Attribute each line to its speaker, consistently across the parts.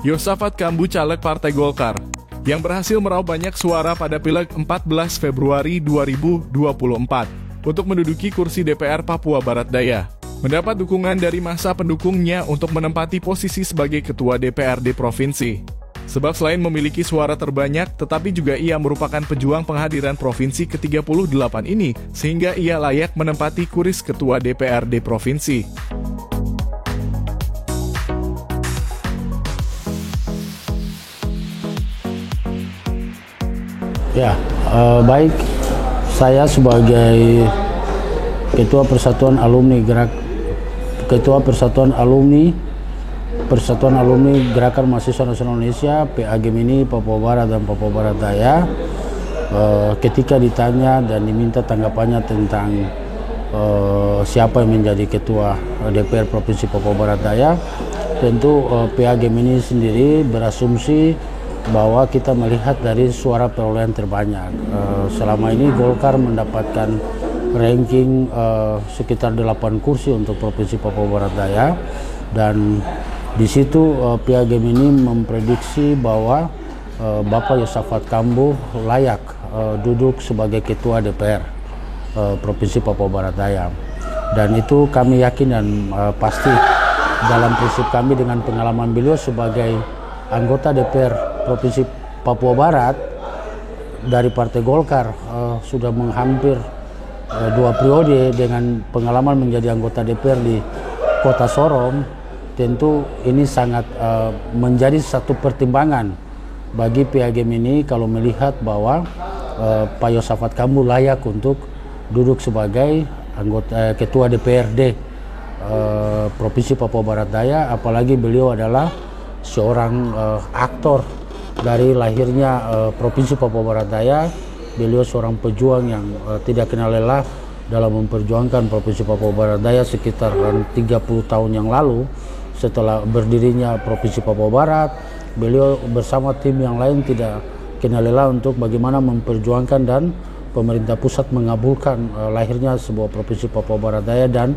Speaker 1: Yosafat Kambu, caleg Partai Golkar, yang berhasil meraup banyak suara pada Pileg 14 Februari 2024 untuk menduduki kursi DPR Papua Barat Daya, mendapat dukungan dari massa pendukungnya untuk menempati posisi sebagai Ketua DPRD Provinsi. Sebab selain memiliki suara terbanyak, tetapi juga ia merupakan pejuang penghadiran Provinsi ke-38 ini, sehingga ia layak menempati kuris Ketua DPRD Provinsi.
Speaker 2: Ya, baik. Saya sebagai Ketua Persatuan Alumni Gerakan Mahasiswa Nasional Indonesia PA Gemini Papua Barat dan Papua Barat Daya, ketika ditanya dan diminta tanggapannya tentang siapa yang menjadi Ketua DPR Provinsi Papua Barat Daya, tentu PA Gemini sendiri berasumsi bahwa kita melihat dari suara perolehan terbanyak. Selama ini Golkar mendapatkan ranking sekitar 8 kursi untuk Provinsi Papua Barat Daya, dan di situ PA Gemini memprediksi bahwa Bapak Yosafat Kambu layak duduk sebagai Ketua DPR Provinsi Papua Barat Daya. Dan itu kami yakin dan pasti dalam prinsip kami dengan pengalaman beliau sebagai anggota DPR Provinsi Papua Barat dari Partai Golkar, sudah menghampir 2 periode dengan pengalaman menjadi anggota DPR di Kota Sorong. Tentu ini sangat menjadi satu pertimbangan bagi PA Gemini kalau melihat bahwa Pak Yosafat Kambu layak untuk duduk sebagai anggota Ketua DPRD Provinsi Papua Barat Daya, apalagi beliau adalah seorang aktor dari lahirnya Provinsi Papua Barat Daya. Beliau seorang pejuang yang tidak kenal lelah dalam memperjuangkan Provinsi Papua Barat Daya sekitar 30 tahun yang lalu. Setelah berdirinya Provinsi Papua Barat, beliau bersama tim yang lain tidak kenal lelah untuk bagaimana memperjuangkan dan pemerintah pusat mengabulkan lahirnya sebuah Provinsi Papua Barat Daya, dan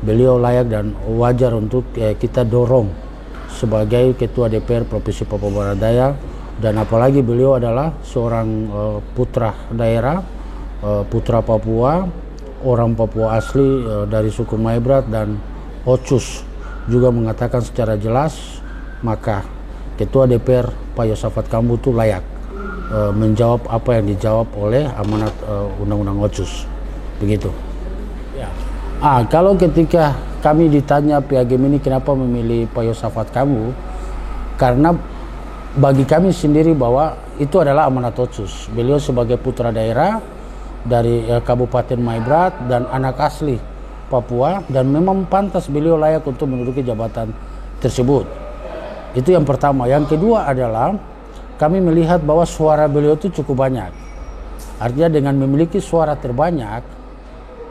Speaker 2: beliau layak dan wajar untuk kita dorong sebagai Ketua DPR Provinsi Papua Barat Daya. Dan apalagi beliau adalah seorang putra daerah, putra Papua, orang Papua asli dari suku Maibrat dan Ocus, juga mengatakan secara jelas, maka Ketua DPR Pak Yosafat Kambu itu layak menjawab apa yang dijawab oleh amanat Undang-Undang Ocus. Begitu. Ya. Kalau ketika kami ditanya PA Gemini kenapa memilih Pak Yosafat Kambu, karena bagi kami sendiri bahwa itu adalah amanat Ocus. Beliau sebagai putra daerah dari Kabupaten Maibrat dan anak asli Papua, dan memang pantas beliau layak untuk menduduki jabatan tersebut. Itu yang pertama. Yang kedua adalah kami melihat bahwa suara beliau itu cukup banyak. Artinya dengan memiliki suara terbanyak,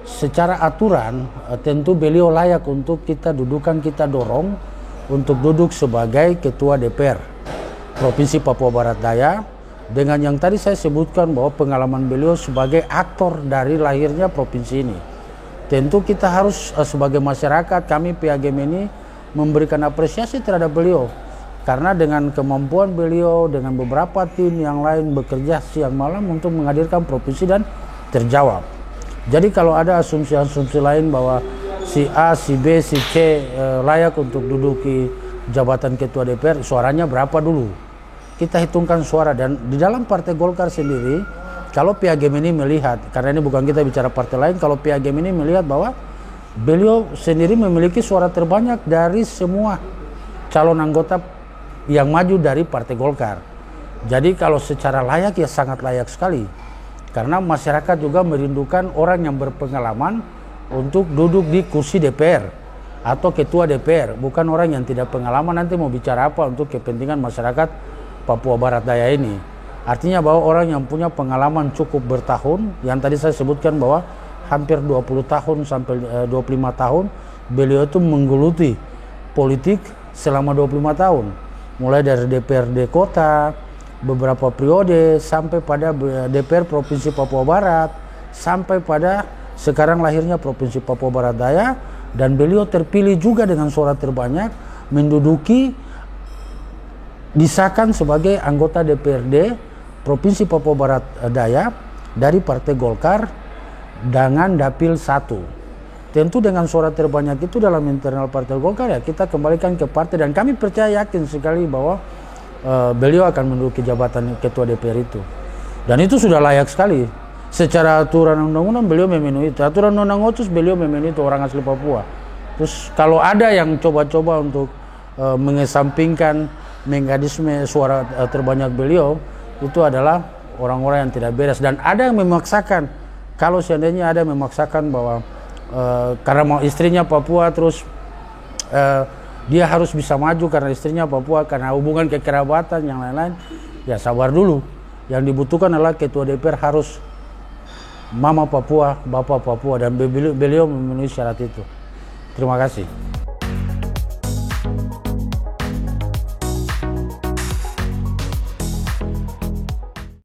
Speaker 2: secara aturan tentu beliau layak untuk kita dudukan, kita dorong untuk duduk sebagai Ketua DPR Provinsi Papua Barat Daya, dengan yang tadi saya sebutkan bahwa pengalaman beliau sebagai aktor dari lahirnya provinsi ini. Tentu kita harus sebagai masyarakat, kami PA Gemini memberikan apresiasi terhadap beliau, karena dengan kemampuan beliau dengan beberapa tim yang lain bekerja siang malam untuk menghadirkan provinsi dan terjawab. Jadi kalau ada asumsi-asumsi lain bahwa si A, si B, si C layak untuk duduki jabatan Ketua DPR, suaranya berapa dulu? Kita hitungkan suara. Dan di dalam Partai Golkar sendiri, kalau PA Gemini melihat, karena ini bukan kita bicara partai lain, kalau PA Gemini melihat bahwa beliau sendiri memiliki suara terbanyak dari semua calon anggota yang maju dari Partai Golkar. Jadi kalau secara layak ya sangat layak sekali, karena masyarakat juga merindukan orang yang berpengalaman untuk duduk di kursi DPR atau Ketua DPR, bukan orang yang tidak pengalaman nanti mau bicara apa untuk kepentingan masyarakat Papua Barat Daya ini. Artinya bahwa orang yang punya pengalaman cukup bertahun, yang tadi saya sebutkan bahwa hampir 20 tahun sampai 25 tahun beliau itu menggeluti politik selama 25 tahun. Mulai dari DPRD kota, beberapa periode, sampai pada DPR Provinsi Papua Barat, sampai pada sekarang lahirnya Provinsi Papua Barat Daya, dan beliau terpilih juga dengan suara terbanyak menduduki disahkan sebagai anggota DPRD Provinsi Papua Barat Daya dari Partai Golkar dengan dapil 1. Tentu dengan suara terbanyak itu dalam internal Partai Golkar, ya kita kembalikan ke partai, dan kami percaya yakin sekali bahwa beliau akan menduduki jabatan ketua DPR itu. Dan itu sudah layak sekali. Secara aturan undang-undang beliau memenuhi itu. Aturan undang otsus beliau memenuhi itu, orang asli Papua. Terus kalau ada yang coba-coba untuk mengesampingkan mekanisme suara terbanyak beliau, itu adalah orang-orang yang tidak beres. Dan ada yang memaksakan, kalau seandainya ada yang memaksakan bahwa karena mau istrinya Papua, terus dia harus bisa maju karena istrinya Papua, karena hubungan kekerabatan yang lain-lain, ya sabar dulu. Yang dibutuhkan adalah ketua DPR harus mama Papua, bapak Papua, dan beliau memenuhi syarat itu. Terima kasih.